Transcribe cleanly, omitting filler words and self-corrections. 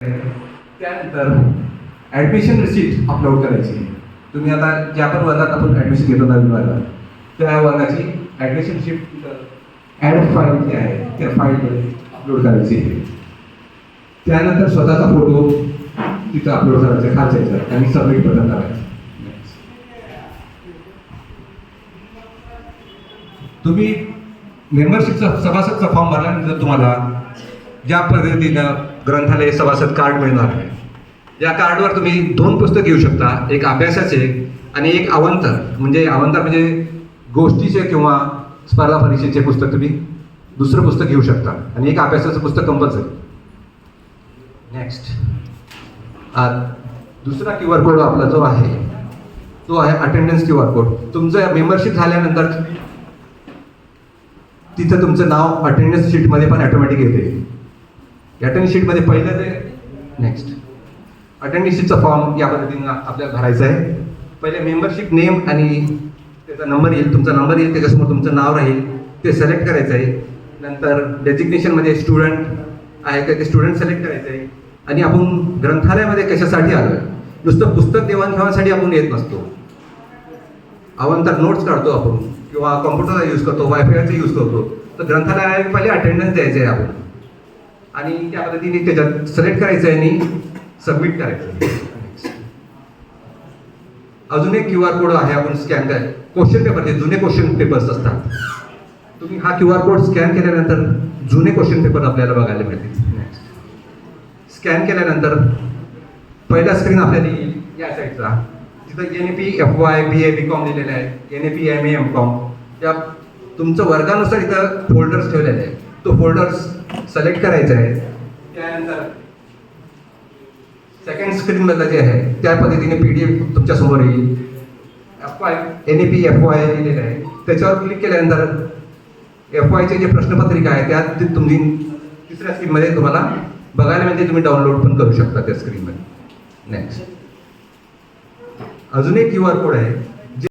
त्यानंतर admission receipt upload करायची. तुम्ही आता ज्या पण वर्गात आपण ॲडमिशन घेतो नवीन वर्गात त्या वर्गाची ॲडमिशन रिसिप्ट ॲड फाईल जी आहे त्या फाईलमध्ये अपलोड करायची. त्यानंतर स्वतःचा फोटो तिथं अपलोड करायचा खालच्या याच्यात आणि सबमिट बटन करायचं. तुम्ही मेंबरशिपचा सभासदचा फॉर्म भरल्यानंतर तुम्हाला ज्या पद्धतीनं ग्रंथालय सभासद कार्ड मिळणार आहे. या कार्डवर तुम्ही 2 पुस्तक घेऊ शकता, एक अभ्यासाचे आणि एक अवंतर म्हणजे गोष्टीचे किंवा स्पर्धा परीक्षेचे पुस्तक तुम्ही दुसरं पुस्तक घेऊ शकता आणि एक अभ्यासाचं पुस्तक कंपल्सरी. नेक्स्ट दुसरा QR कोड आपला जो आहे तो आहे अटेंडन्स QR कोड. तुमचं मेंबरशिप झाल्यानंतर तिथं तुमचं नाव अटेंडन्स शीटमध्ये पण ऑटोमॅटिक येते. अटेंडन्स शीटमध्ये पहिलं ते नेक्स्ट अटेंडन्स शीटचा फॉर्म या पद्धतीनं आपल्याला भरायचा आहे. पहिले मेंबरशिप नेम आणि त्याचा नंबर येईल, तुमचा नंबर येईल, त्याच्यासमोर तुमचं नाव राहील, ते सिलेक्ट करायचं आहे. नंतर डेजिग्नेशनमध्ये स्टुडंट आहे का ते स्टुडंट सिलेक्ट करायचं आहे. आणि आपण ग्रंथालयामध्ये कशासाठी आलो आहे, नुसतं पुस्तक देवाणघेवाणसाठी आपण येत नसतो. अवंतर नोट्स काढतो आपण किंवा कॉम्प्युटरचा यूज करतो, वायफायचा यूज करतो. तर ग्रंथालयाला पहिले अटेंडन्स द्यायचं आहे आपण आणि त्या पद्धतीने त्याच्यात सिलेक्ट करायचं आहे आणि सबमिट करायचं. अजून एक QR कोड आहे, आपण स्कॅन करायचं. क्वेश्चन पेपरचे जुने क्वेश्चन पेपर्स असतात. तुम्ही हा QR कोड स्कॅन केल्यानंतर जुने क्वेश्चन पेपर आपल्याला बघायला मिळतील. स्कॅन केल्यानंतर पहिला स्क्रीन आपल्याला येईल या साईडचा, तिथं NAP FY BA BCom लिहिलेलं आहे, NAP MA MCom. त्या तुमचं वर्गानुसार इथं फोल्डर्स ठेवलेले आहे. तो फोल्डर्स सिलेक्ट करायचा आहे. त्यानंतर सेकंड स्क्रीनमधलं जे आहे त्या पद्धतीने PDF तुमच्या समोर येईल. NAP FY लिहिलेलं आहे, त्याच्यावर क्लिक केल्यानंतर FYचे जे प्रश्नपत्रिका आहे त्यात तुम्ही तिसऱ्या स्क्रीनमध्ये तुम्हाला बघायला म्हणजे तुम्ही डाउनलोड पण करू शकता त्या स्क्रीनमध्ये. नेक्स्ट अजून एक QR कोड आहे.